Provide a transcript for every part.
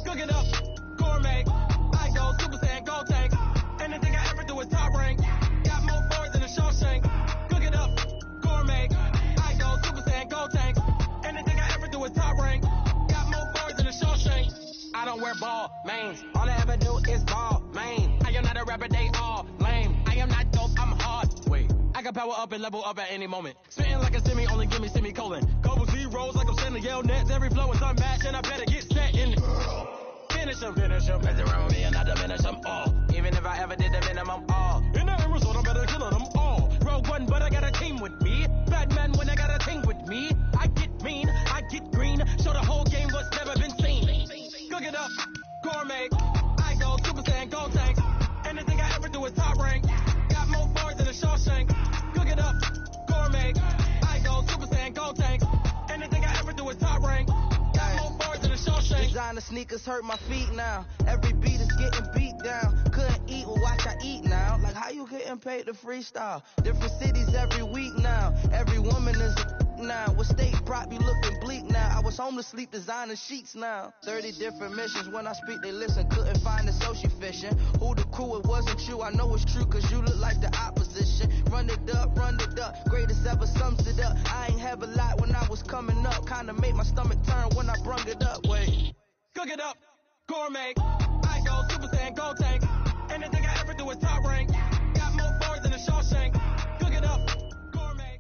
Cook it up, gourmet. I go Super Saiyan, gold tank. Anything I ever do is top rank. Got more boards than a Shawshank. Cook it up, gourmet. I go Super Saiyan, gold tank. Anything I ever do is top rank. Got more boards than a Shawshank. I don't wear ball mains. All I ever do is ball main. I am not a rapper, they all lame. I am not dope, I'm hard. Wait, I can power up and level up at any moment. Spitting like a semi, only give me semicolon. Couple zeros like I'm sending yell nets. Every flow is unmatched and I better get set in. Finish them, mess around with me and I diminish them all. Even if I ever did the minimum all. In the end result, I'm better killing them all. Rogue one, but I got a team with me. Batman when I got a team with me. I get mean, I get green. Show the whole game what's never been seen. Cook it up, gourmet. I go Super Saiyan, gold tank. Anything I ever do is top rank. Got more bars than a Shawshank. Cook it up, gourmet. I go Super Saiyan, gold tank. Anything I ever do is top rank. Designer sneakers hurt my feet now. Every beat is getting beat down. Couldn't eat, well watch I eat now. Like how you getting paid to freestyle? Different cities every week now. Every woman is a now. With state prop you looking bleak now. I was home to sleep designer sheets now. 30 different missions. When I speak they listen. Couldn't find it so she fishing. Who the crew, it wasn't you. I know it's true cause you look like the opposition. Run it up, greatest ever sums it up. I ain't have a lot when I was coming up. Kinda made my stomach turn when I brung it up. Wait. Cook it up, gourmet. I go Super Saiyan, gold tank. Anything I ever do is top rank. Got more bars than a Shawshank. Cook it up, gourmet.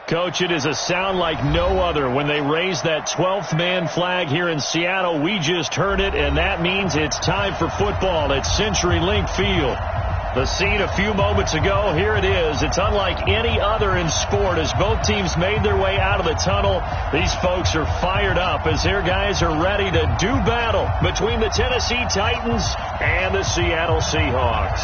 Coach, it is a sound like no other when they raise that 12th man flag here in Seattle. We just heard it, and that means it's time for football at CenturyLink Field. The scene a few moments ago, here it is. It's unlike any other in sport as both teams made their way out of the tunnel. These folks are fired up as their guys are ready to do battle between the Tennessee Titans and the Seattle Seahawks.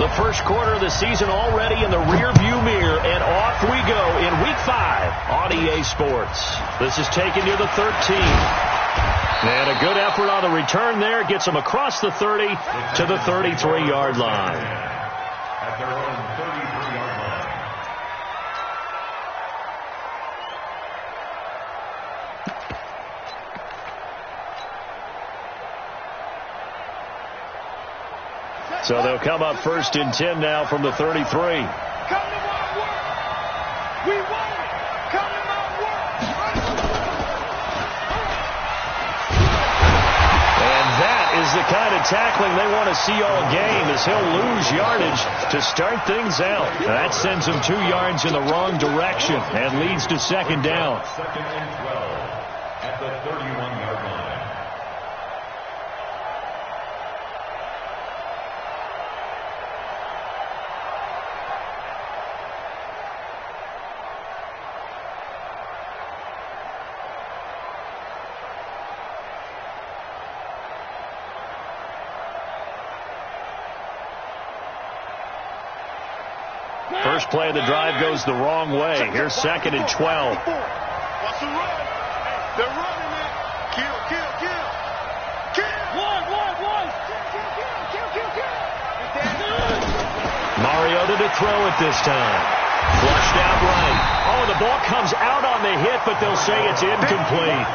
The first quarter of the season already in the rearview mirror, and off we go in Week 5 on EA Sports. This is taken near the 13. And a good effort on the return there. Gets them across the 30 to the 33-yard line. At their own 33-yard line. So they'll come up first and 10 now from the 33. Come to my work. We want it. Come to my work. Is the kind of tackling they want to see all game as he'll lose yardage to start things out. That sends him 2 yards in the wrong direction and leads to second down. Second and 12 at the 31-yard line. First play of the drive goes the wrong way. Here's second and 12. What's the run? They're running it. Kill. One. Kill. Mariota to throw it this time. Flushed out right. Oh, the ball comes out on the hit, but they'll say it's incomplete.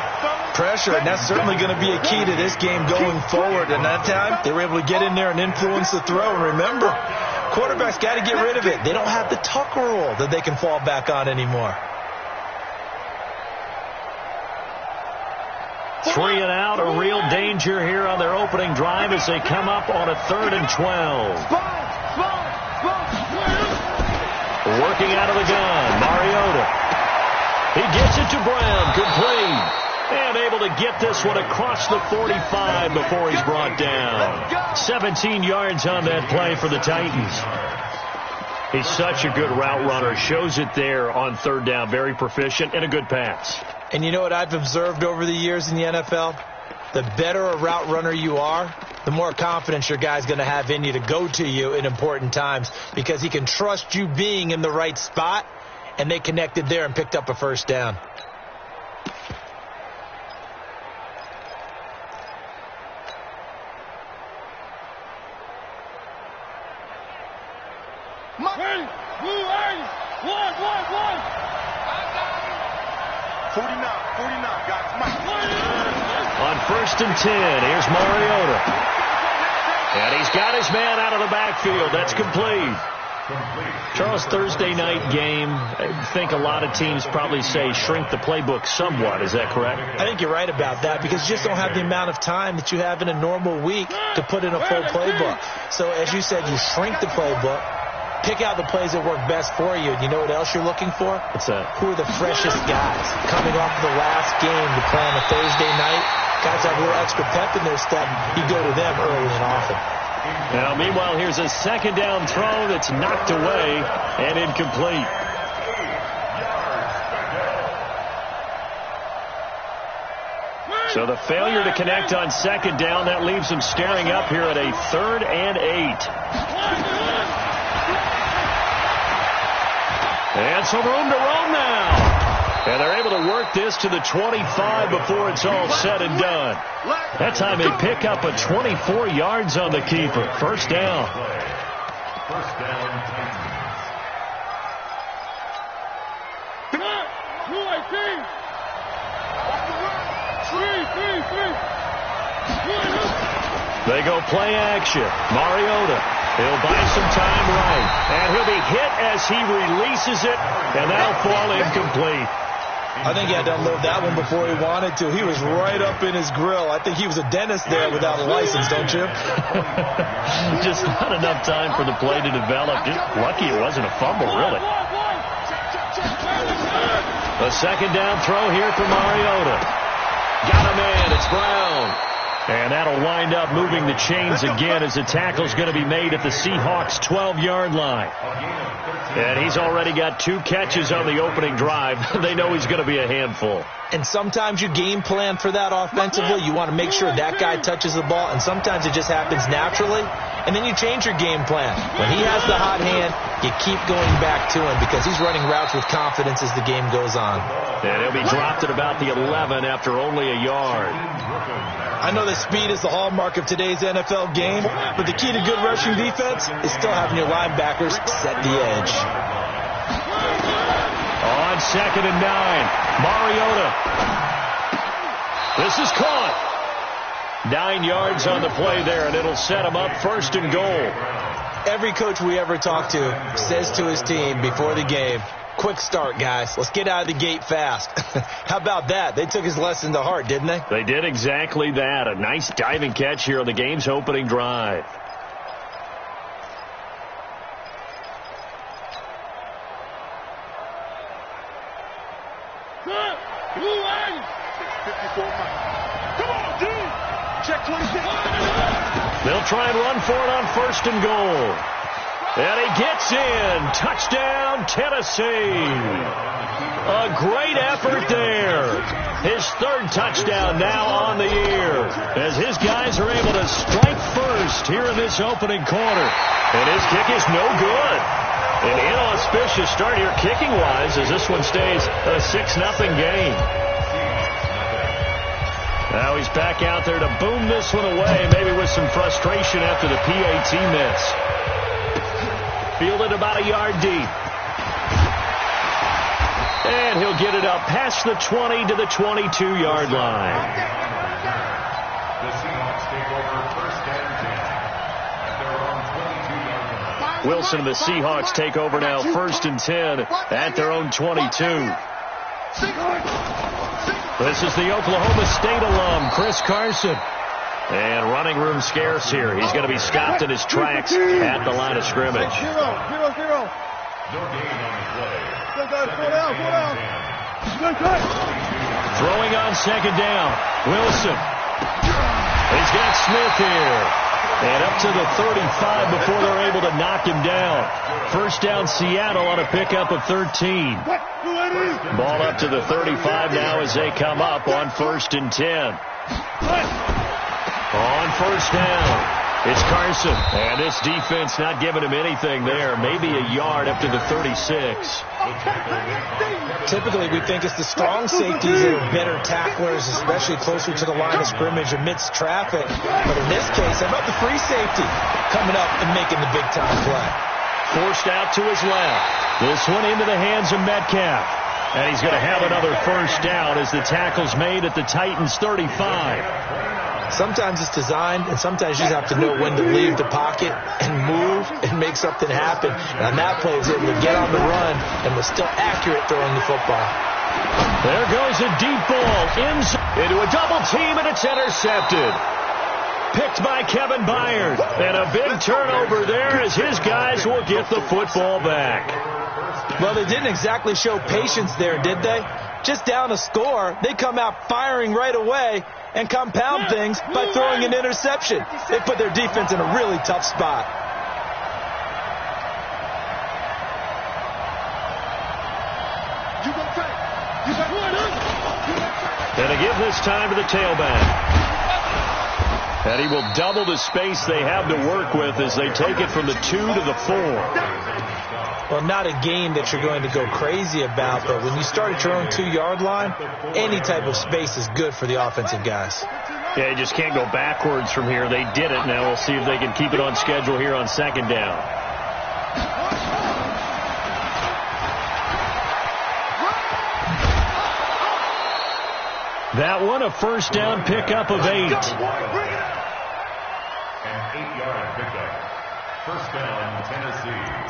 Pressure, and that's certainly going to be a key to this game going forward. And that time, they were able to get in there and influence the throw. And remember, quarterbacks got to get rid of it. They don't have the Tucker rule that they can fall back on anymore. 3 and out, a real danger here on their opening drive as they come up on a 3rd and 12. Working out of the gun, Mariota. He gets it to Brown, complete. And able to get this one across the 45 before he's brought down. 17 yards on that play for the Titans. He's such a good route runner. Shows it there on 3rd down. Very proficient and a good pass. And you know what I've observed over the years in the NFL? The better a route runner you are, the more confidence your guy's going to have in you to go to you in important times because he can trust you being in the right spot, and they connected there and picked up a first down. On 1st and 10, here's Mariota. And he's got his man out of the backfield. That's complete. Charles, Thursday night game, I think a lot of teams probably say shrink the playbook somewhat. Is that correct? I think you're right about that because you just don't have the amount of time that you have in a normal week to put in a full playbook. So, as you said, you shrink the playbook, pick out the plays that work best for you. And you know what else you're looking for? What's that? Who are the freshest guys coming off of the last game to play on a Thursday night? Guys have a little extra pep in their step. You go to them early and often. Now, meanwhile, here's a second down throw that's knocked away and incomplete. So the failure to connect on second down, that leaves them staring up here at a 3rd and 8. And some room to roam now. And they're able to work this to the 25 before it's all said and done. That time they pick up a 24 yards on the keeper. First down. They go play action. Mariota. He'll buy some time right. And he'll be hit as he releases it. And that'll fall incomplete. I think he had to unload that one before he wanted to. He was right up in his grill. I think he was a dentist there without a license, don't you? Just not enough time for the play to develop. Just lucky it wasn't a fumble, really. A second down throw here for Mariota. Got a man. It's Brown. And that'll wind up moving the chains again as the tackle's going to be made at the Seahawks' 12-yard line. And he's already got 2 catches on the opening drive. They know he's going to be a handful. And sometimes you game plan for that offensively. You want to make sure that guy touches the ball, and sometimes it just happens naturally. And then you change your game plan. When he has the hot hand, you keep going back to him because he's running routes with confidence as the game goes on. And he'll be dropped at about the 11 after only a yard. I know that speed is the hallmark of today's NFL game, but the key to good rushing defense is still having your linebackers set the edge. On 2nd and 9, Mariota. This is caught. 9 yards on the play there, and it'll set him up 1st and goal. Every coach we ever talk to says to his team before the game, quick start, guys. Let's get out of the gate fast. How about that? They took his lesson to heart, didn't they? They did exactly that. A nice diving catch here on the game's opening drive. They'll try and run for it on 1st and goal. And he gets in. Touchdown, Tennessee. A great effort there. His 3rd touchdown now on the year as his guys are able to strike first here in this opening quarter. And his kick is no good. An inauspicious start here kicking-wise as this one stays a 6-0 game. Now he's back out there to boom this one away, maybe with some frustration after the PAT miss. Fielded about a yard deep. And he'll get it up past the 20 to the 22-yard line. The Seahawks take over 1st and 10 at their own 22-yard line. Wilson and the Seahawks take over now 1st and 10 at their own 22. This is the Oklahoma State alum, Chris Carson. And running room scarce here. He's going to be stopped in his tracks at the line of scrimmage. Zero. No gain on the play. Throwing on 2nd down. Wilson. He's got Smith here. And up to the 35 before they're able to knock him down. First down Seattle on a pickup of 13. Ball up to the 35 now as they come up on 1st and 10. On first down, it's Carson. And this defense not giving him anything there. Maybe a yard up to the 36. Typically, we think it's the strong safeties that are better tacklers, especially closer to the line of scrimmage amidst traffic. But in this case, how about the free safety coming up and making the big-time play? Forced out to his left. This one into the hands of Metcalf. And he's going to have another first down as the tackle's made at the Titans' 35. Sometimes it's designed, and sometimes you just have to know when to leave the pocket and move and make something happen. And on that play, he was able to get on the run and was still accurate throwing the football. There goes a deep ball into a double team, and it's intercepted. Picked by Kevin Byard. And a big turnover there as his guys will get the football back. Well, they didn't exactly show patience there, did they? Just down a score, they come out firing right away and compound things by throwing an interception. They put their defense in a really tough spot. And to give this time to the tailback. And he will double the space they have to work with as they take it from the 2 to the 4. Well, not a game that you're going to go crazy about, but when you start at your own 2-yard line, any type of space is good for the offensive guys. Yeah, you just can't go backwards from here. They did it. Now we'll see if they can keep it on schedule here on second down. That one, a first down pickup of 8. An 8-yard pickup. First down, Tennessee.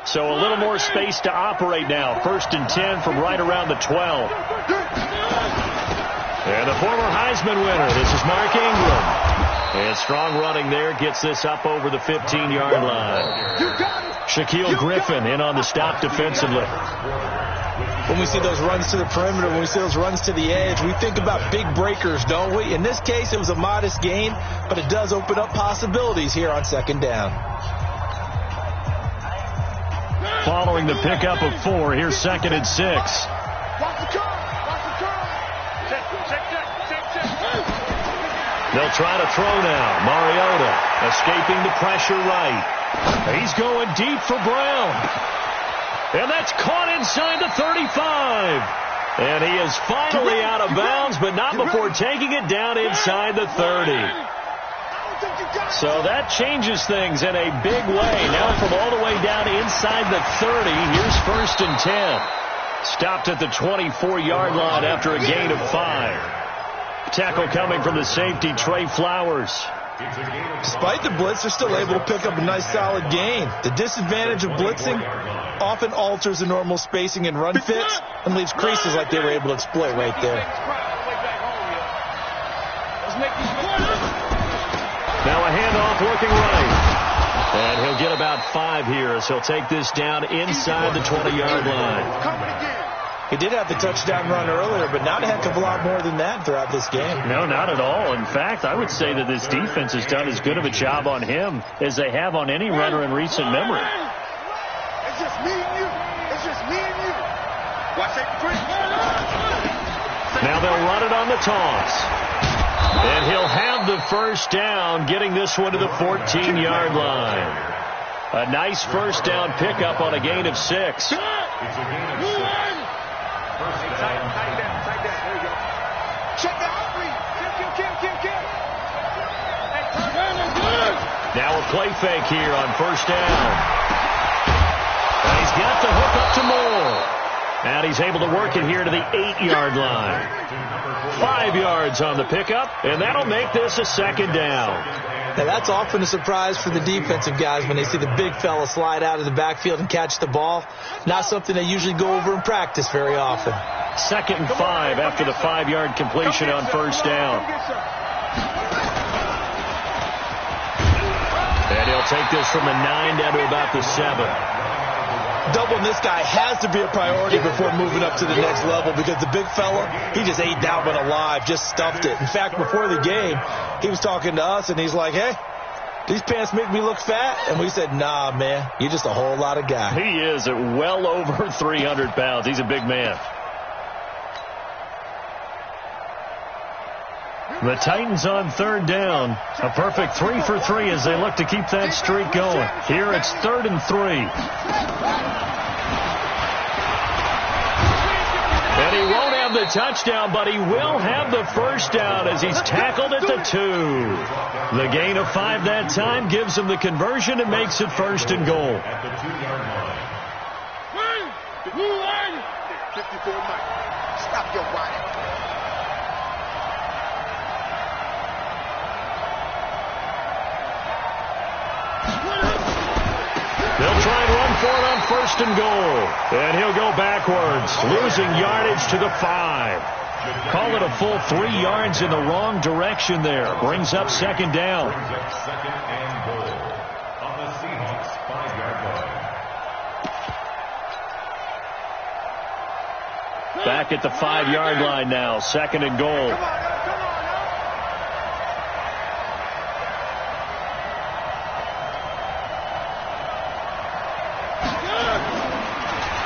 So a little more space to operate now. First and 10 from right around the 12. And the former Heisman winner, this is Mark Ingram. And strong running there, gets this up over the 15-yard line. Shaquille Griffin in on the stop defensively. When we see those runs to the perimeter, when we see those runs to the edge, we think about big breakers, don't we? In this case, it was a modest gain, but it does open up possibilities here on second down. Following the pickup of 4, here's second and 6. They'll try to throw now. Mariota escaping the pressure right. He's going deep for Brown. And that's caught inside the 35. And he is finally out of bounds, but not before taking it down inside the 30. So that changes things in a big way. Now from all the way down inside the 30, here's first and 10. Stopped at the 24-yard line after a gain of 5. Tackle coming from the safety, Trey Flowers. Despite the blitz, they're still able to pick up a nice solid gain. The disadvantage of blitzing often alters the normal spacing and run fits and leaves creases like they were able to exploit right there. Now a handoff looking right. And he'll get about 5 here as he'll take this down inside the 20-yard line. He did have the touchdown run earlier, but not a heck of a lot more than that throughout this game. No, not at all. In fact, I would say that this defense has done as good of a job on him as they have on any runner in recent memory. It's just me and you. It's just me and you. Watch that quick. Now they'll run it on the toss. And he'll have the first down, getting this one to the 14-yard line. A nice first down pickup on a gain of 6. It's a gain of 6. Tight down. There you go. Check the outreach. Kill. Now a play fake here on first down. And he's got the hook up to Moore. And he's able to work it here to the 8-yard line. 5 yards on the pickup, and that'll make this a second down. Now that's often a surprise for the defensive guys when they see the big fella slide out of the backfield and catch the ball. Not something they usually go over in practice very often. Second and 5 after the 5-yard completion on first down. And he'll take this from the 9 down to about the 7. doubling this guy has to be a priority before moving up to the next level, because the big fella, he just ate that one alive, just stuffed it. In fact, before the game, he was talking to us, and he's like, hey, these pants make me look fat. And we said, nah, man, you're just a whole lot of guy. He is at well over 300 pounds. He's a big man. The Titans on third down. A perfect 3 for 3 as they look to keep that streak going. Here it's 3rd and 3. And he won't have the touchdown, but he will have the first down as he's tackled at the 2. The gain of 5 that time gives him the conversion and makes it 1st and goal. At the 2-yard line. 54 Mike. Stop your whining. They'll try and run for it on 1st and goal. And he'll go backwards, losing yardage to the 5. Call it a full 3 yards in the wrong direction there. Brings up 2nd down. Brings up 2nd and goal on the Seahawks 5-yard line. Back at the 5-yard line now, 2nd and goal.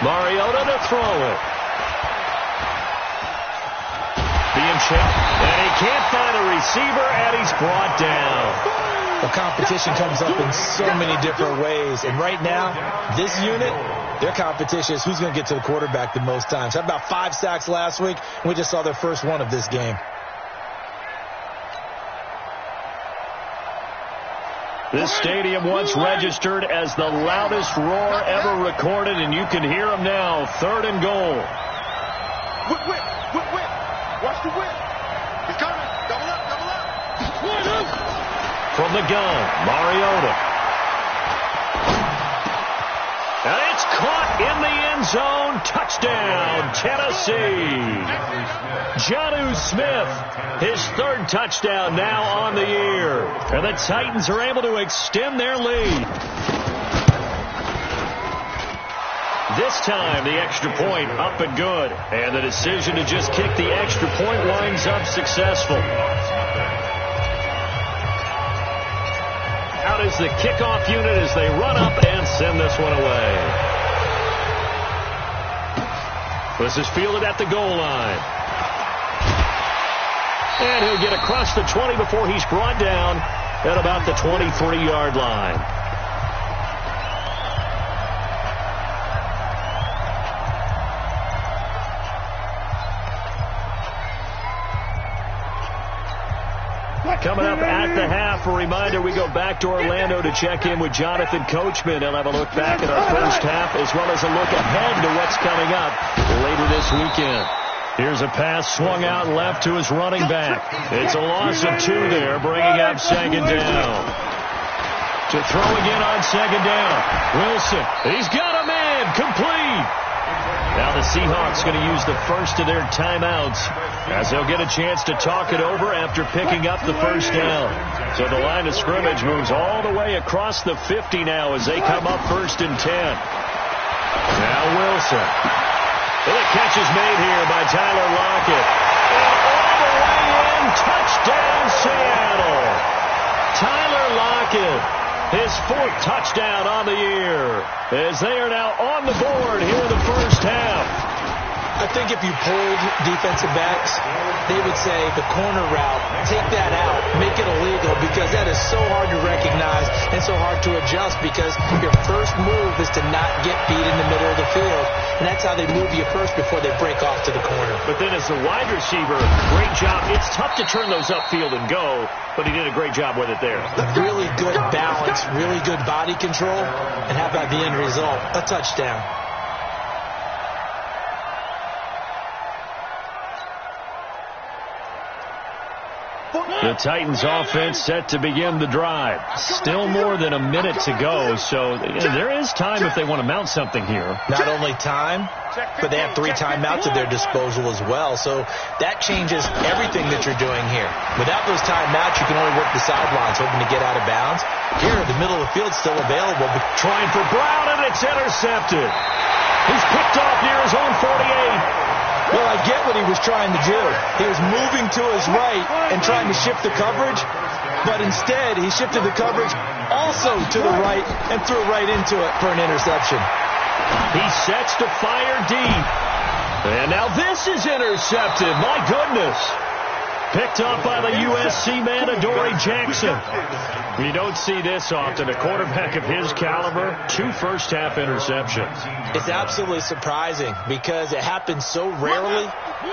Mariota to throw it. Being checked, and he can't find a receiver, and he's brought down. The competition comes up in so many different ways. And right now, this unit, their competition is who's going to get to the quarterback the most times. Had about 5 sacks last week, and we just saw their first one of this game. This stadium once registered as the loudest roar ever recorded, and you can hear them now. 3rd and goal. Whip. Watch the whip. He's coming. Double up. From the gun, Mariota. And it's caught in the end zone. Touchdown, Tennessee. Jonnu Smith, his 3rd touchdown now on the year. And the Titans are able to extend their lead. This time, the extra point up and good. And the decision to just kick the extra point winds up successful. Out is the kickoff unit as they run up and send this one away. This is fielded at the goal line. And he'll get across the 20 before he's brought down at about the 23-yard line. Coming up at the half, a reminder, we go back to Orlando to check in with Jonathan Coachman. He'll have a look back at our first half as well as a look ahead to what's coming up later this weekend. Here's a pass swung out left to his running back. It's a loss of 2 there, bringing up 2nd down. To throw again on 2nd down. Wilson, he's got a man, complete. Now the Seahawks going to use the first of their timeouts as they'll get a chance to talk it over after picking up the first down. So the line of scrimmage moves all the way across the 50 now as they come up 1st and 10. Now Wilson. And the catch is made here by Tyler Lockett. And all the way in, touchdown Seattle. Tyler Lockett, his 4th touchdown on the year, as they are now on the board here in the first half. I think if you polled defensive backs, they would say the corner route, take that out, make it illegal, because that is so hard to recognize and so hard to adjust, because your first move is to not get beat in the middle of the field. And that's how they move you first before they break off to the corner. But then as the wide receiver, great job. It's tough to turn those upfield and go, but he did a great job with it there. Really good balance, really good body control, and how about the end result? A touchdown. The Titans offense set to begin the drive. Still more than a minute to go, so there is time if they want to mount something here. Not only time, but they have 3 timeouts at their disposal as well, so that changes everything that you're doing here. Without those timeouts, you can only work the sidelines, hoping to get out of bounds. Here, the middle of the field still available. Trying for Brown, and it's intercepted. He's picked off near his own 48. Well, I get what he was trying to do. He was moving to his right and trying to shift the coverage, but instead he shifted the coverage also to the right and threw right into it for an interception. He sets to fire deep. And now this is intercepted. My goodness. Picked off by the USC man, Adoree Jackson. You don't see this often. A quarterback of his caliber, 2 first-half interceptions. It's absolutely surprising because it happens so rarely.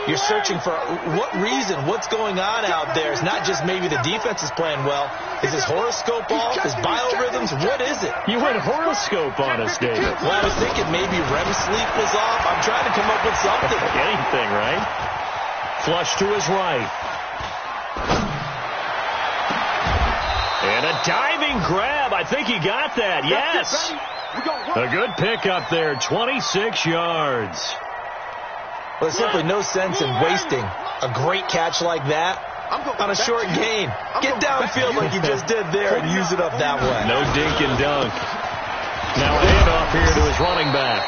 You're searching for what reason, what's going on out there. It's not just maybe the defense is playing well. Is his horoscope off? His biorhythms? What is it? You went horoscope on us, David. Well, I was thinking maybe REM sleep was off. I'm trying to come up with something. Anything, right? Flush to his right. And a diving grab. I think he got that. Yes. A good pickup there. 26 yards. Well, there's simply no sense in wasting a great catch like that on a short gain. Get downfield like you just did there and use it up that way. No dink and dunk. Now a handoff here to his running back.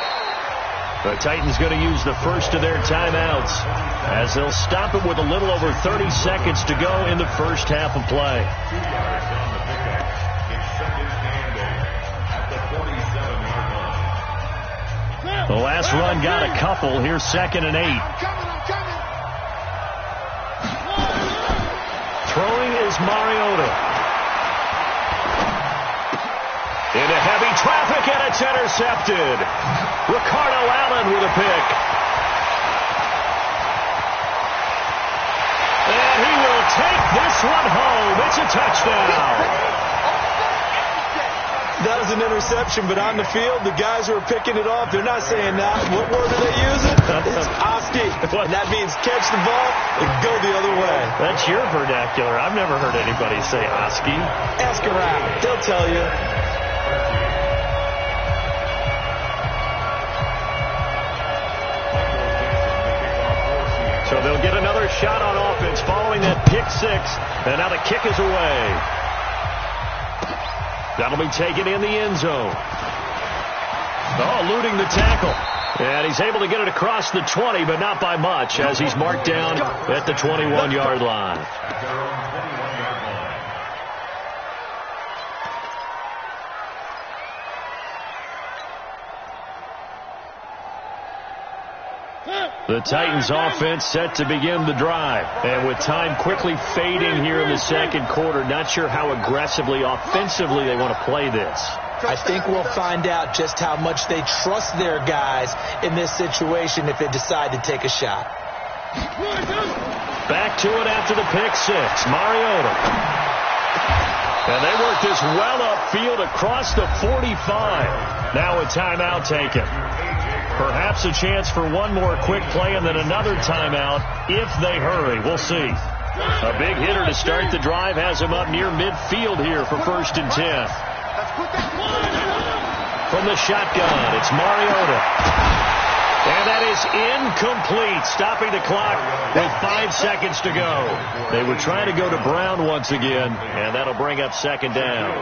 The Titans going to use the first of their timeouts as they'll stop it with a little over 30 seconds to go in the first half of play. The last run got a couple. Here's 2nd and 8. Throwing is Mariota. Into heavy traffic, and it's intercepted. Ricardo Allen with a pick. And he will take this one home. It's a touchdown. That was an interception, but on the field, the guys who are picking it off, they're not saying that. What word are they using? It's Oski. And that means catch the ball and go the other way. That's your vernacular. I've never heard anybody say Oski. Ask around. They'll tell you. So they'll get another shot on offense following that pick 6. And now the kick is away. That'll be taken in the end zone. Oh, eluding the tackle. And he's able to get it across the 20, but not by much, as he's marked down at the 21-yard line. The Titans offense set to begin the drive. And with time quickly fading here in the second quarter, not sure how aggressively, offensively they want to play this. I think we'll find out just how much they trust their guys in this situation if they decide to take a shot. Back to it after the pick 6. Mariota. And they work this well upfield across the 45. Now a timeout taken. Perhaps a chance for one more quick play and then another timeout if they hurry. We'll see. A big hitter to start the drive has him up near midfield here for 1st and 10. From the shotgun, it's Mariota. And that is incomplete, stopping the clock with 5 seconds to go. They were trying to go to Brown once again, and that'll bring up 2nd down.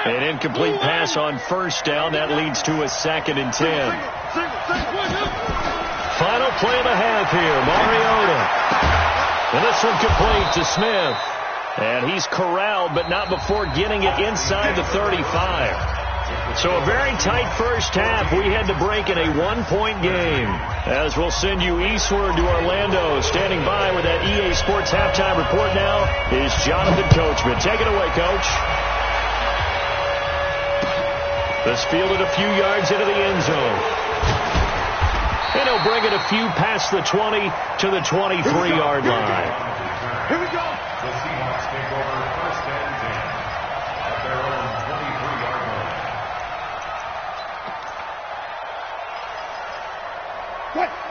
An incomplete pass on 1st down. That leads to a 2nd and 10. Final play of the half here. Mariota. And this one complete to Smith. And he's corralled, but not before getting it inside the 35. So a very tight first half. We had to break in a 1-point game. As we'll send you eastward to Orlando. Standing by with that EA Sports halftime report now is Jonathan Coachman. Take it away, Coach. This fielded a few yards into the end zone. And he'll bring it a few past the 20 to the 23-yard line. Here we go. The Seahawks take over 1st and 10 at their own 23-yard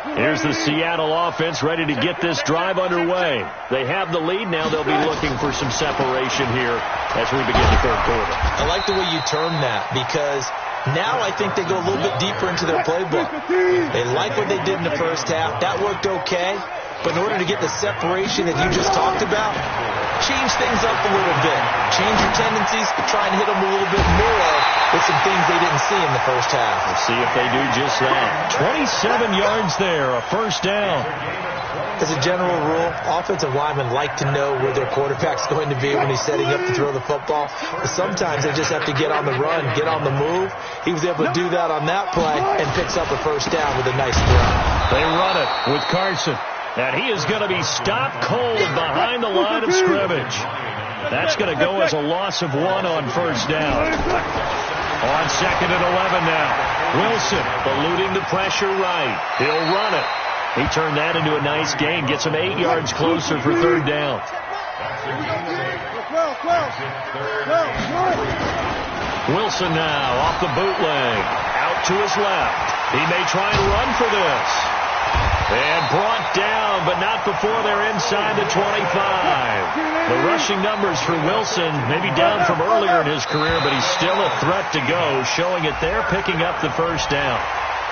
Here's the Seattle offense ready to get this drive underway. They have the lead. Now they'll be looking for some separation here as we begin the third quarter. I like the way you term that, because now I think they go a little bit deeper into their playbook. They like what they did in the first half. That worked okay. But in order to get the separation that you just talked about, change things up a little bit. Change your tendencies, try and hit them a little bit more with some things they didn't see in the first half. We'll see if they do just that. 27 yards there, a first down. As a general rule, offensive linemen like to know where their quarterback's going to be when he's setting up to throw the football. But sometimes they just have to get on the run, get on the move. He was able to do that on that play and picks up a first down with a nice throw. They run it with Carson. And he is going to be stopped cold behind the line of scrimmage. That's going to go as a loss of 1 on first down. On second and 11 now. Wilson eluding the pressure right. He'll run it. He turned that into a nice gain. Gets him 8 yards closer for third down. Wilson now off the bootleg. Out to his left. He may try and run for this. And brought down, but not before they're inside the 25. The rushing numbers for Wilson, maybe down from earlier in his career, but he's still a threat to go, showing it there, picking up the first down.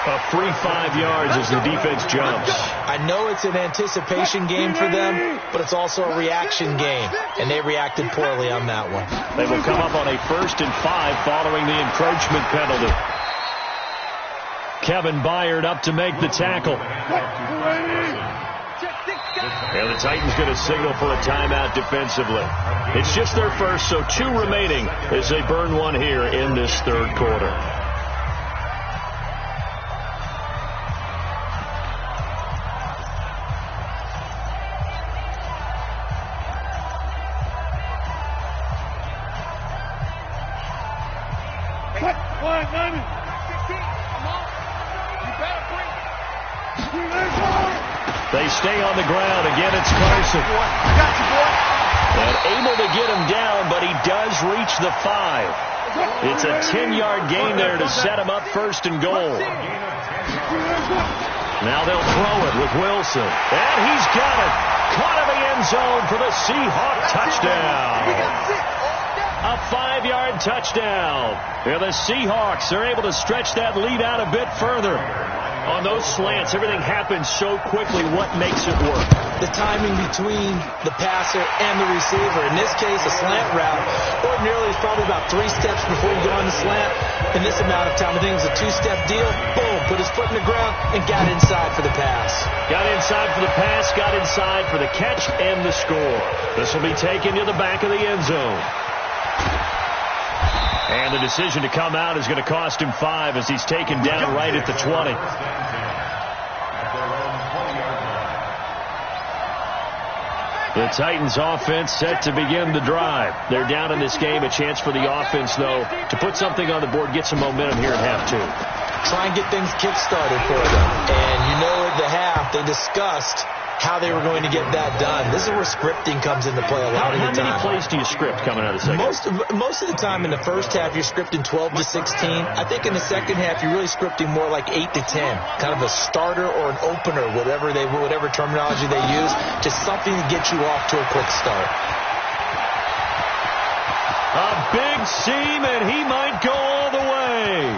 A free 5 yards as the defense jumps. I know it's an anticipation game for them, but it's also a reaction game, and they reacted poorly on that one. They will come up on a 1st and 5 following the encroachment penalty. Kevin Byard up to make the tackle. And the Titans going to signal for a timeout defensively. It's just their first, so 2 remaining as they burn one here in this third quarter. They stay on the ground. Again, it's Carson. And able to get him down, but he does reach the 5. It's a 10-yard gain there to set him up 1st and goal. Now they'll throw it with Wilson. And he's got it. Caught in the end zone for the Seahawk touchdown. A 5-yard touchdown. And the Seahawks are able to stretch that lead out a bit further. On those slants, everything happens so quickly. What makes it work? The timing between the passer and the receiver. In this case, a slant route. Ordinarily, it's probably about 3 steps before you go on the slant. In this amount of time, I think it was a 2-step deal. Boom, put his foot in the ground and got inside for the pass. Got inside for the pass, got inside for the catch and the score. This will be taken to the back of the end zone. And the decision to come out is going to cost him 5 as he's taken down right at the 20. The Titans offense set to begin the drive. They're down in this game. A chance for the offense, though, to put something on the board, get some momentum here at half 2. Try and get things kick-started for them. And you know at the half, they discussed how they were going to get that done. This is where scripting comes into play a lot of the time. How many plays do you script coming out of the second? Most of the time in the first half, you're scripting 12 to 16. I think in the second half, you're really scripting more like 8 to 10. Kind of a starter or an opener, whatever terminology they use. Just something to get you off to a quick start. A big seam, and he might go all the way.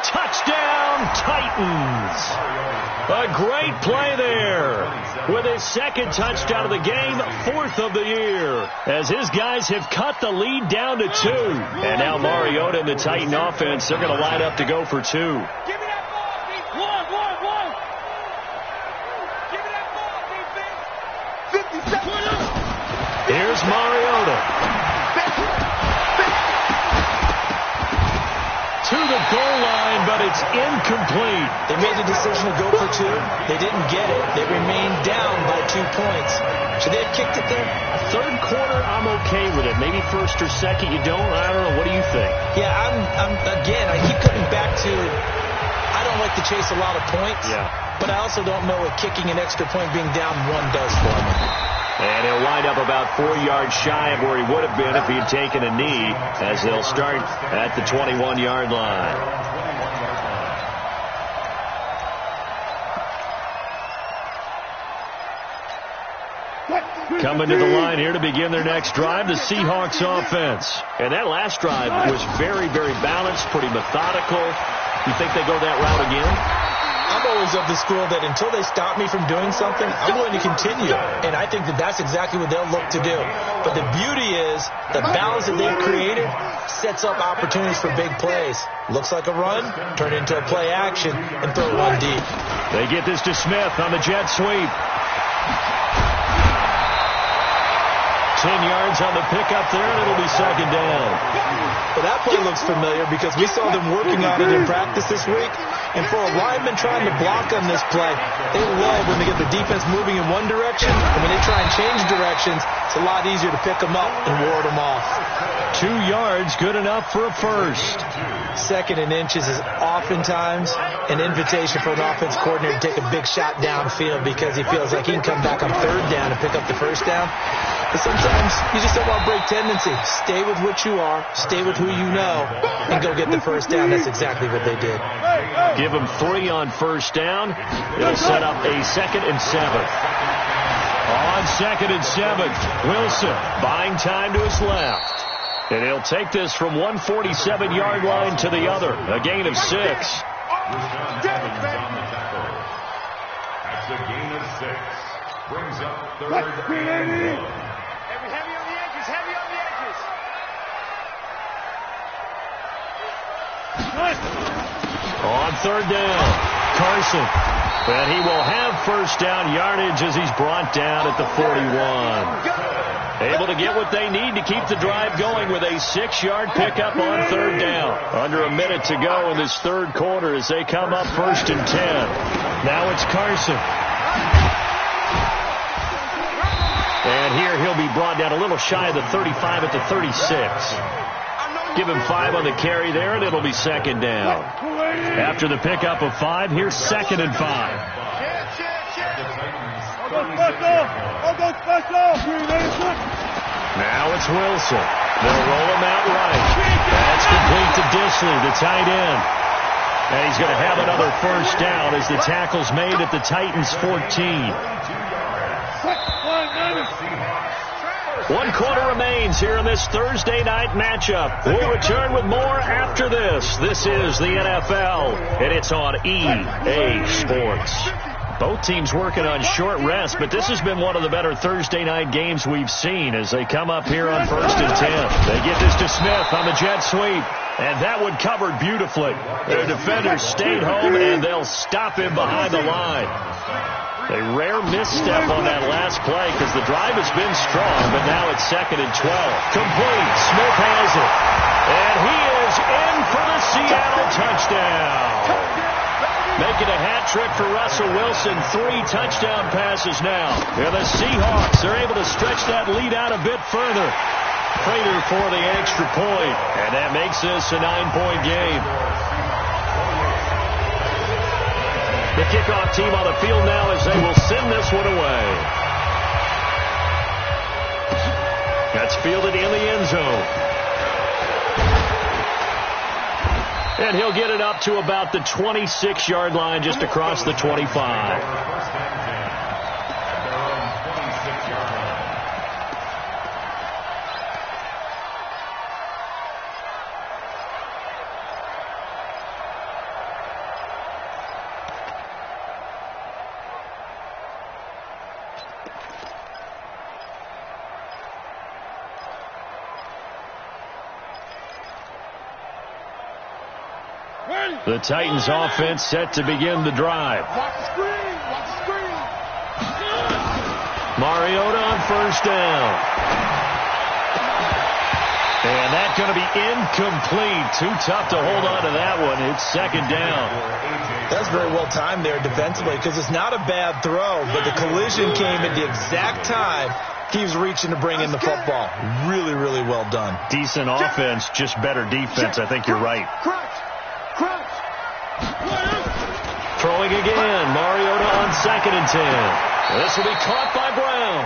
Touchdown, Titans. A great play there with his 2nd touchdown of the game, 4th of the year, as his guys have cut the lead down to 2. And now Mariota and the Titan offense, they're going to line up to go for 2. Give me that ball, one. Give me that ball, defense. 50 seconds. Here's Mariota. To the goal line, but it's incomplete. They made the decision to go for 2. They didn't get it. They remained down by 2 points. Should they have kicked it there? Third quarter, I'm okay with it. Maybe 1st or 2nd, you don't. I don't know. What do you think? Yeah, I keep coming back to, I don't like to chase a lot of points. Yeah. But I also don't know what kicking an extra point being down 1 does for me. And he'll wind up about 4 yards shy of where he would have been if he had taken a knee, as they'll start at the 21-yard line. Coming to the line here to begin their next drive, the Seahawks offense. And that last drive was very, very balanced, pretty methodical. You think they go that route again? I'm always of the school that until they stop me from doing something, I'm going to continue. And I think that that's exactly what they'll look to do. But the beauty is the balance that they've created sets up opportunities for big plays. Looks like a run, turn into a play action, and throw one deep. They get this to Smith on the jet sweep. 10 yards on the pickup there, and it'll be second down. Well, that play looks familiar because we saw them working on it in practice this week. And for a lineman trying to block on this play, they love when they get the defense moving in one direction. And when they try and change directions, it's a lot easier to pick them up and ward them off. 2 yards, good enough for a first. Second and inches is oftentimes an invitation for an offense coordinator to take a big shot downfield because he feels like he can come back on third down and pick up the first down. But sometimes you just don't want to break tendency. Stay with what you are, stay with who you know, and go get the first down. That's exactly what they did. Give them 3 on first down. It'll set up a 2nd and 7. On 2nd and 7, Wilson buying time to his left. And he'll take this from 147-yard line to the other. A gain of 6. That's a gain of 6. Brings up 3rd and 1. Heavy on the edges, heavy on the edges. On 3rd down, Carson. And he will have first down yardage as he's brought down at the 41. Able to get what they need to keep the drive going with a 6-yard pickup on 3rd down. Under a minute to go in this 3rd quarter as they come up 1st and 10. Now it's Carson. And here he'll be brought down a little shy of the 35 at the 36. Give him 5 on the carry there, and it'll be 2nd down. After the pickup of 5, here's 2nd and 5. Now it's Wilson. They'll roll him out right. That's complete to Disley, the tight end. And he's going to have another first down as the tackle's made at the Titans' 14. 1 quarter remains here in this Thursday night matchup. We'll return with more after this. This is the NFL, and it's on EA Sports. Both teams working on short rest, but this has been one of the better Thursday night games we've seen as they come up here on 1st and 10. They get this to Smith on the jet sweep, and that one covered beautifully. Their defenders stayed home, and they'll stop him behind the line. A rare misstep on that last play because the drive has been strong, but now it's 2nd and 12. Complete. Smith has it. And he is in for the Seattle touchdown. Making a hat trick for Russell Wilson. 3 touchdown passes now. And the Seahawks are able to stretch that lead out a bit further. Prater for the extra point. And that makes this a 9-point game. The kickoff team on the field now as they will send this one away. That's fielded in the end zone. And he'll get it up to about the 26-yard line just across the 25. The Titans offense set to begin the drive. Mariota on first down. And that's going to be incomplete. Too tough to hold on to that one. It's 2nd down. That's very well timed there defensively because it's not a bad throw, but the collision came at the exact time he was reaching to bring in the football. Really, really well done. Decent offense, just better defense. I think you're right. Throwing again. Mariota on 2nd and 10. This will be caught by Brown.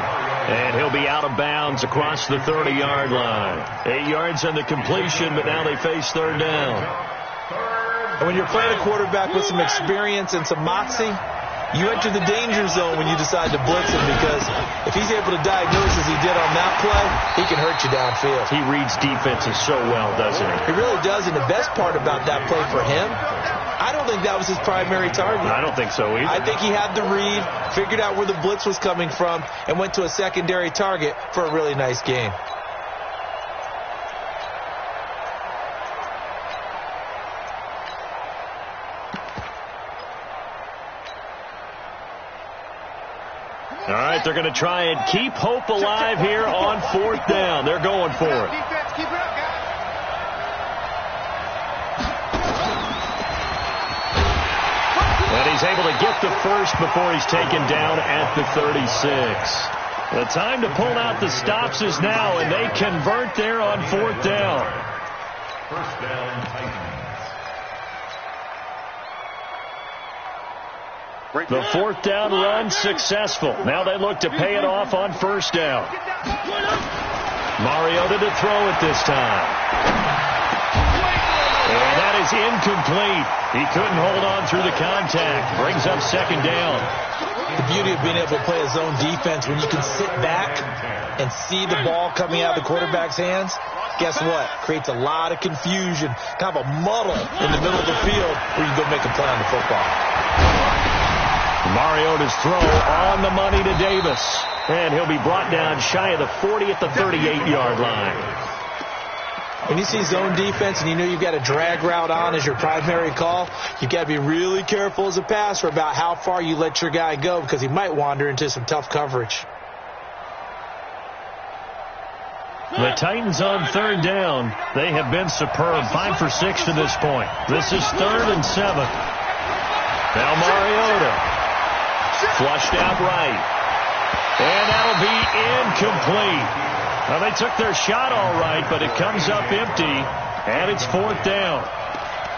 And he'll be out of bounds across the 30-yard line. 8 yards on the completion, but now they face 3rd down. And when you're playing a quarterback with some experience and some moxie, you enter the danger zone when you decide to blitz him because if he's able to diagnose as he did on that play, he can hurt you downfield. He reads defenses so well, doesn't he? He really does, and the best part about that play for him, I don't think that was his primary target. I don't think so either. I think he had the read, figured out where the blitz was coming from, and went to a secondary target for a really nice game. All right, they're going to try and keep hope alive here on 4th down. They're going for it. Defense, keep it up, guys. And he's able to get the first before he's taken down at the 36. The time to pull out the stops is now, and they convert there on 4th down. First down, Titans. The 4th down run successful. Now they look to pay it off on 1st down. Mariota to throw it this time. And that is incomplete. He couldn't hold on through the contact. Brings up 2nd down. The beauty of being able to play his own defense, when you can sit back and see the ball coming out of the quarterback's hands, guess what? Creates a lot of confusion, kind of a muddle in the middle of the field where you can go make a play on the football. Mariota's throw on the money to Davis. And he'll be brought down shy of the 40 at the 38-yard line. When you see zone defense and you know you've got a drag route on as your primary call, you've got to be really careful as a passer about how far you let your guy go because he might wander into some tough coverage. The Titans on 3rd down. They have been superb. 5 for 6 to this point. This is 3rd and 7. Now Mariota. Flushed out right. And that'll be incomplete. Well, they took their shot all right, but it comes up empty, and it's 4th down.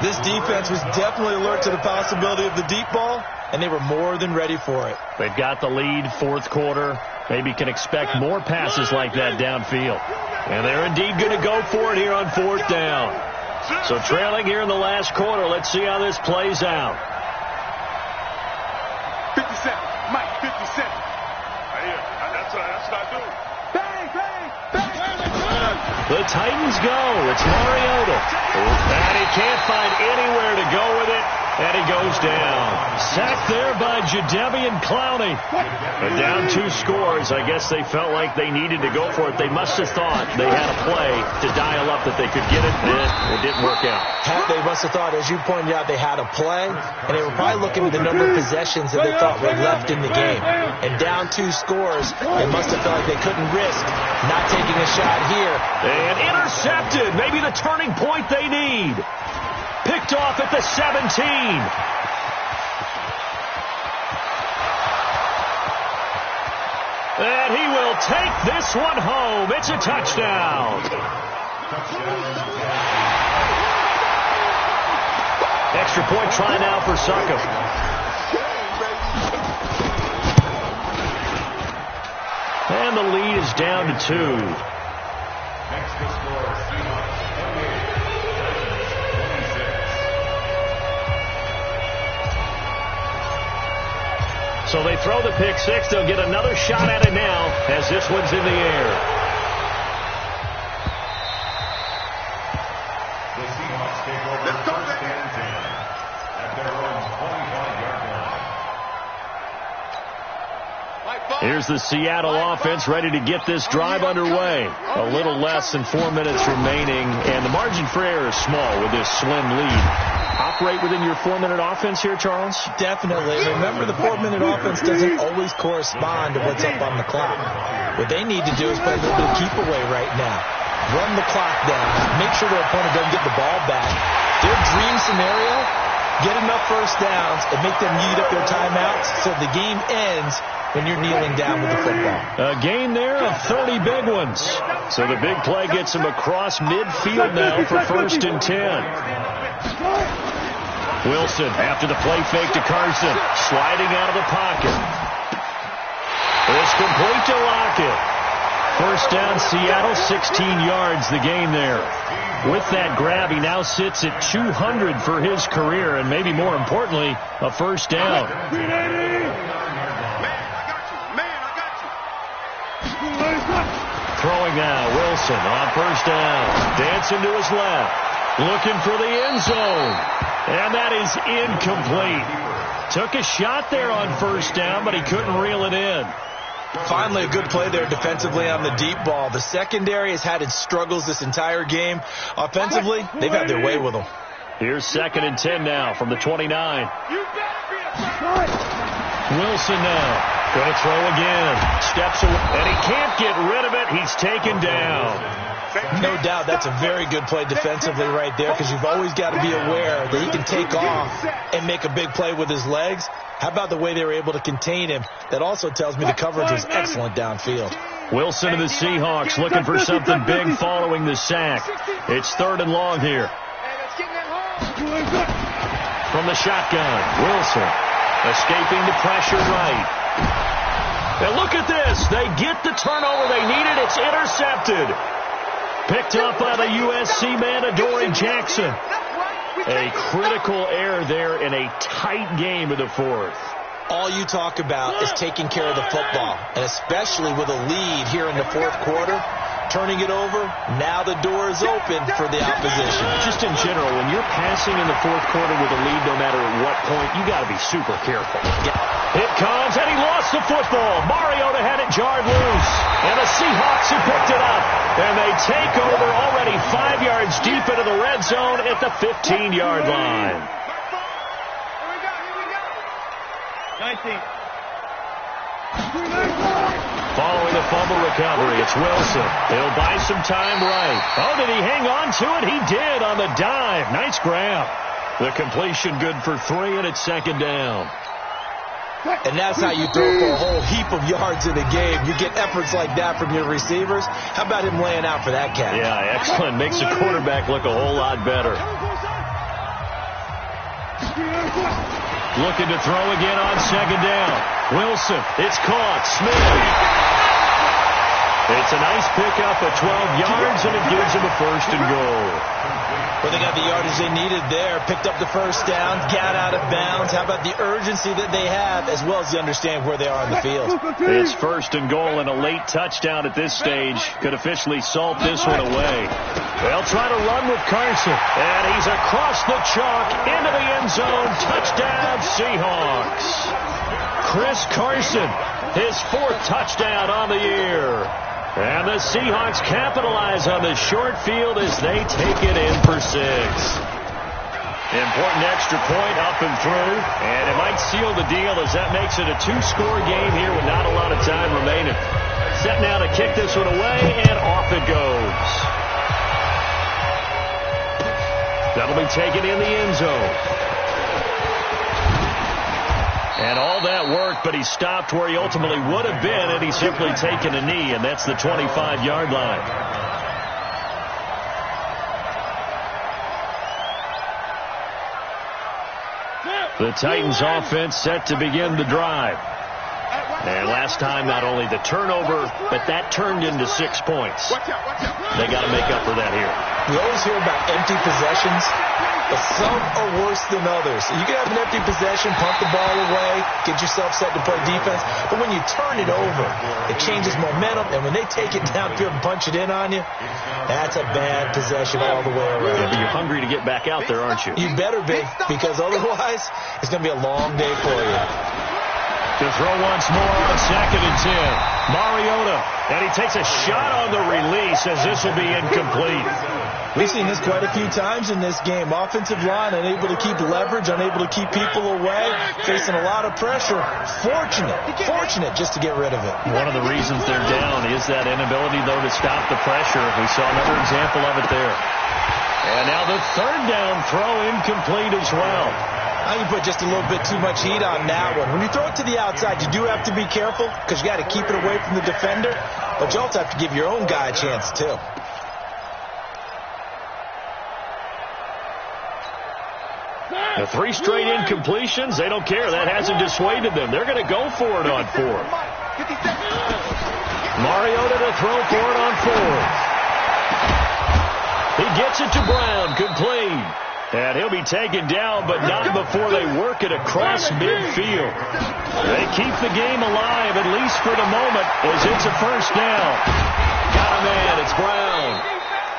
This defense was definitely alert to the possibility of the deep ball, and they were more than ready for it. They've got the lead, 4th quarter. Maybe can expect more passes like that downfield. And they're indeed going to go for it here on 4th down. So trailing here in the last quarter, let's see how this plays out. 57, Mike, 57. That's what I do. Bang, bang, bang. The Titans go. It's Mariota. And he can't find anywhere to go with it. And he goes down. Sacked there by Jadeveon Clowney. And down 2 scores. I guess they felt like they needed to go for it. They must have thought they had a play to dial up that they could get it, and it didn't work out. They must have thought, as you pointed out, they had a play, and they were probably looking at the number of possessions that they thought were left in the game. And down 2 scores, they must have felt like they couldn't risk not taking a shot here. And intercepted. Maybe the turning point they need. Picked off at the 17. And he will take this one home. It's a touchdown. Extra point try now for Suckup. And the lead is down to 2. Next to score, Seahawks 28, Titans 26. So they throw the pick 6. They'll get another shot at it now as this one's in the air. The Seahawks take over first and 10 at their own 25-yard line. Here's the Seattle offense ready to get this drive underway. A little less than 4 minutes remaining, and the margin for error is small with this slim lead. Operate within your 4-minute offense here, Charles? Definitely. Remember, the 4-minute offense doesn't always correspond to what's up on the clock. What they need to do is play a little bit of keep away right now. Run the clock down. Make sure their opponent doesn't get the ball back. Their dream scenario, get enough first downs and make them eat up their timeouts so the game ends when you're kneeling down with the football. A gain there of 30 big ones. So the big play gets him across midfield now for 1st and 10. Wilson after the play fake to Carson. Sliding out of the pocket. It's complete to Lockett. First down, Seattle, 16 yards the gain there. With that grab, he now sits at 200 for his career, and maybe more importantly, a first down. Throwing now, Wilson on first down. Dancing to his left. Looking for the end zone. And that is incomplete. Took a shot there on first down, but he couldn't reel it in. Finally, a good play there defensively on the deep ball. The secondary has had its struggles this entire game. Offensively, they've had their way with them. Here's 2nd and 10 now from the 29. Wilson now. Going to throw again. Steps away, and he can't get rid of it. He's taken down. No doubt that's a very good play defensively right there, because you've always got to be aware that he can take off and make a big play with his legs. How about the way they were able to contain him? That also tells me the coverage was excellent downfield. Wilson and the Seahawks looking for something big following the sack. It's 3rd and long here. From the shotgun, Wilson escaping the pressure right. And look at this. They get the turnover they needed. It's intercepted. Picked up by the USC man, Adoree Jackson. A critical error there in a tight game of the 4th. All you talk about is taking care of the football, and especially with a lead here in the 4th quarter. Turning it over, now the door is open for the opposition. Just in general, when you're passing in the 4th quarter with a lead, no matter at what point, you got to be super careful. Yeah. It comes, and he lost the football. Mariota had it jarred loose, and the Seahawks who picked it up. And they take over already 5 yards deep into the red zone at the 15-yard line. Here we go. 19. Following the fumble recovery, it's Wilson. He'll buy some time right. Oh, did he hang on to it? He did on the dive. Nice grab. The completion good for 3, and it's 2nd down. And that's how you throw for a whole heap of yards in a game. You get efforts like that from your receivers. How about him laying out for that catch? Yeah, excellent. Makes the quarterback look a whole lot better. Looking to throw again on 2nd down. Wilson, it's caught. Smith. It's a nice pickup of 12 yards, and it gives him a 1st and goal. Well, they got the yardage they needed there. Picked up the first down, got out of bounds. How about the urgency that they have, as well as the understanding where they are on the field? It's 1st and goal, and a late touchdown at this stage could officially salt this one away. They'll try to run with Carson, and he's across the chalk into the end zone. Touchdown, Seahawks. Chris Carson, his 4th touchdown on the year. And the Seahawks capitalize on the short field as they take it in for 6. Important extra point up and through, and it might seal the deal as that makes it a 2-score game here with not a lot of time remaining. Set now to kick this one away, and off it goes. That'll be taken in the end zone. And all that worked, but he stopped where he ultimately would have been had he simply taken a knee, and that's the 25-yard line. The Titans offense set to begin the drive. And last time, not only the turnover, but that turned into 6 points. They got to make up for that here. We always hear about empty possessions, but some are worse than others. You can have an empty possession, punt the ball away, get yourself set to play defense, but when you turn it over, it changes momentum, and when they take it downfield and punch it in on you, that's a bad possession all the way around. Yeah, but you're hungry to get back out there, aren't you? You better be, because otherwise, it's going to be a long day for you. To throw once more on 2nd and 10. Mariota, and he takes a shot on the release as this will be incomplete. We've seen this quite a few times in this game. Offensive line unable to keep leverage, unable to keep people away, facing a lot of pressure. Fortunate just to get rid of it. One of the reasons they're down is that inability, though, to stop the pressure. We saw another example of it there. And now the 3rd down throw incomplete as well. I think you put just a little bit too much heat on that one. When you throw it to the outside, you do have to be careful because you got to keep it away from the defender, but you also have to give your own guy a chance too. The 3 straight incompletions, they don't care. That hasn't dissuaded them. They're going to go for it on 4th. Mariota to throw for it on 4th. He gets it to Brown, complete. And he'll be taken down, but not before they work it across midfield. They keep the game alive, at least for the moment, as it's a first down. Got a man, it's Brown.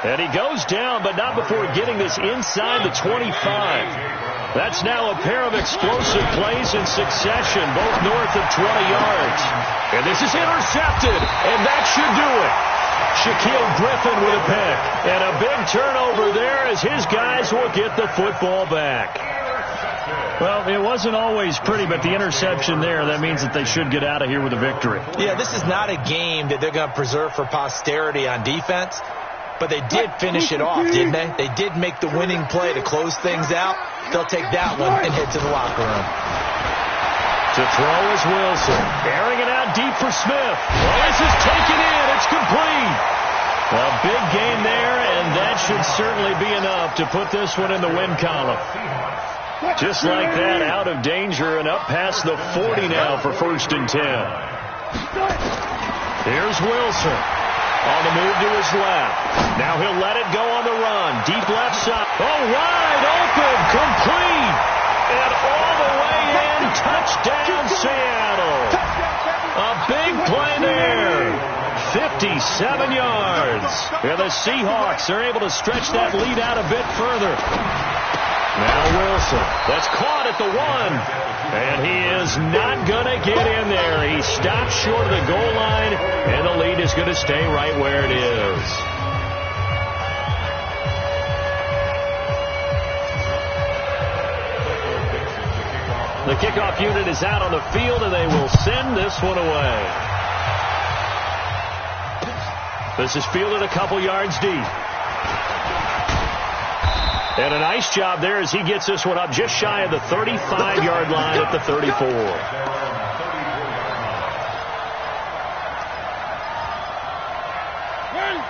And he goes down, but not before getting this inside the 25. That's now a pair of explosive plays in succession, both north of 20 yards. And this is intercepted, and that should do it. Shaquille Griffin with a pick. And a big turnover there as his guys will get the football back. Well, it wasn't always pretty, but the interception there, that means that they should get out of here with a victory. Yeah, this is not a game that they're going to preserve for posterity on defense, but they did finish it off, didn't they? They did make the winning play to close things out. They'll take that one and head to the locker room. To throw is Wilson. Airing it out deep for Smith. Well, this is taken in. It's complete. A big gain there, and that should certainly be enough to put this one in the win column. Just like that, out of danger and up past the 40 now for 1st and 10. Here's Wilson. On the move to his left. Now he'll let it go on the run. Deep left side. Oh, wide open. Complete. And all the way in. Touchdown, Seattle. A big play there. 57 yards. And the Seahawks are able to stretch that lead out a bit further. Now Wilson. That's caught at the 1. And he is not going to get in there. He stops short of the goal line, and the lead is going to stay right where it is. The kickoff unit is out on the field, and they will send this one away. This is fielded a couple yards deep. And a nice job there as he gets this one up just shy of the 35-yard line at the 34.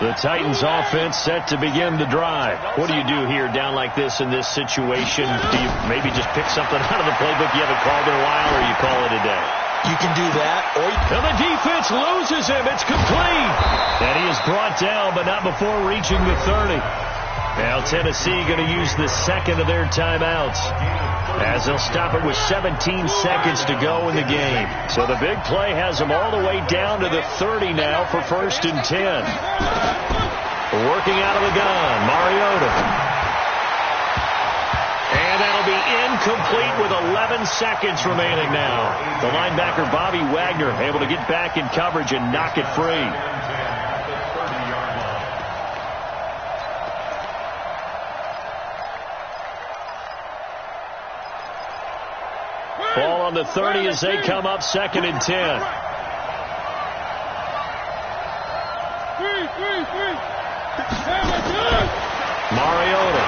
The Titans offense set to begin the drive. What do you do here down like this in this situation? Do you maybe just pick something out of the playbook you haven't called in a while, or you call it a day? You can do that. And the defense loses him. It's complete. And he is brought down, but not before reaching the 30. Now Tennessee going to use the second of their timeouts, as they'll stop it with 17 seconds to go in the game. So the big play has them all the way down to the 30 now for 1st and 10. Working out of the gun, Mariota. And that'll be incomplete with 11 seconds remaining now. The linebacker Bobby Wagner able to get back in coverage and knock it free. Ball on the 30 as they come up 2nd and 10. Mariota.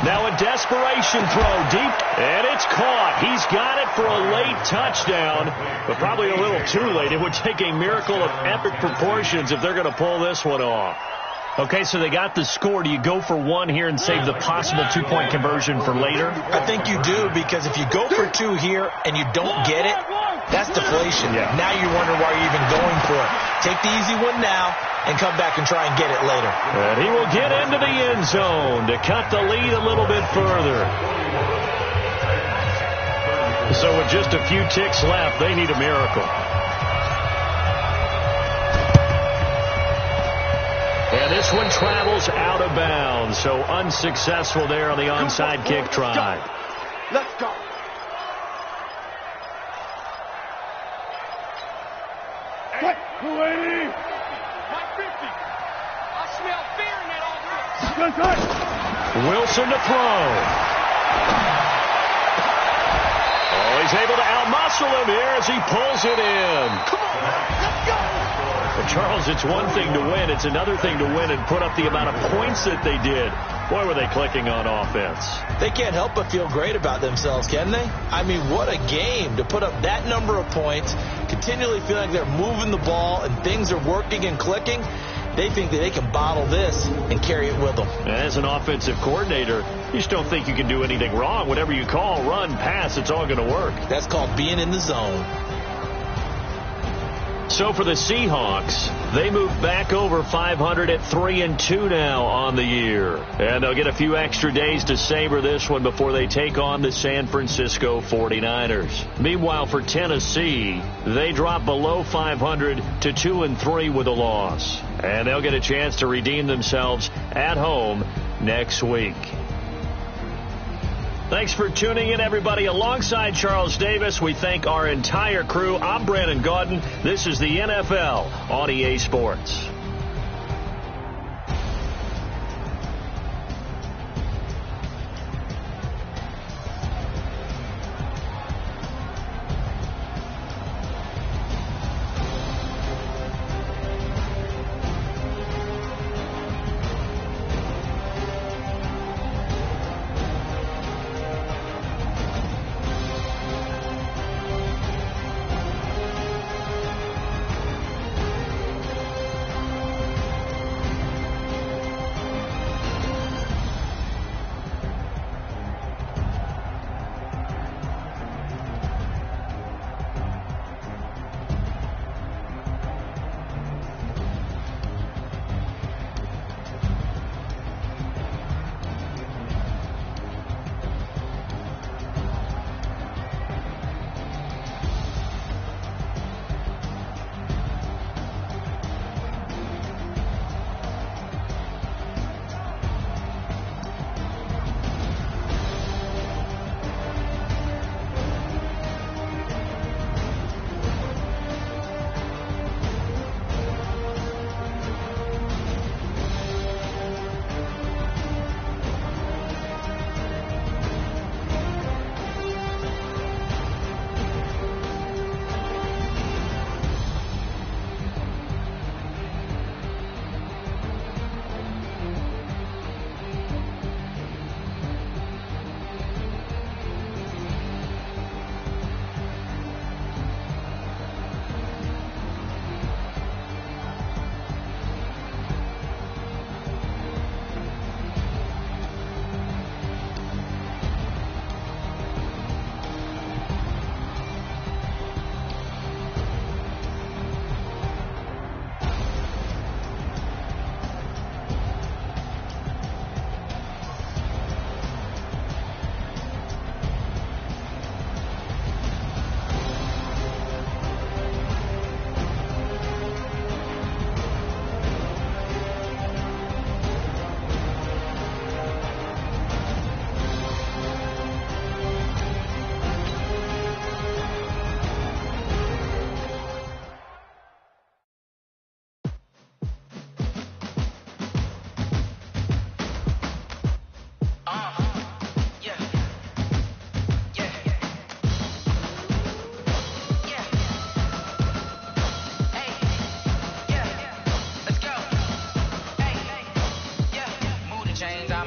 Now a desperation throw deep, and it's caught. He's got it for a late touchdown, but probably a little too late. It would take a miracle of epic proportions if they're going to pull this one off. Okay, so they got the score. Do you go for one here and save the possible two-point conversion for later? I think you do, because if you go for two here and you don't get it, that's deflation. Yeah. Now you wonder why you're even going for it. Take the easy one now and come back and try and get it later. And he will get into the end zone to cut the lead a little bit further. So with just a few ticks left, they need a miracle. And this one travels out of bounds, so unsuccessful there on the onside kick try. Let's go. What? 280. My 50. I smell fear in that offense. Wilson to throw. Oh, he's able to outmuscle him here as he pulls it in. Come on, let's go. Well, Charles, it's one thing to win. It's another thing to win and put up the amount of points that they did. Boy, were they clicking on offense. They can't help but feel great about themselves, can they? I mean, what a game to put up that number of points, continually feel like they're moving the ball and things are working and clicking. They think that they can bottle this and carry it with them. As an offensive coordinator, you just don't think you can do anything wrong. Whatever you call, run, pass, it's all going to work. That's called being in the zone. So for the Seahawks, they move back over 500 at 3-2 now on the year. And they'll get a few extra days to savor this one before they take on the San Francisco 49ers. Meanwhile, for Tennessee, they drop below 500 to 2-3 with a loss. And they'll get a chance to redeem themselves at home next week. Thanks for tuning in, everybody. Alongside Charles Davis, we thank our entire crew. I'm Brandon Gaudin. This is the NFL on EA Sports.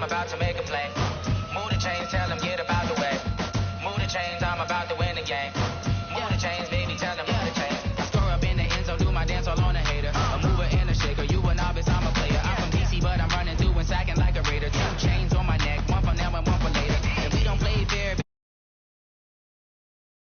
I'm about to make a play.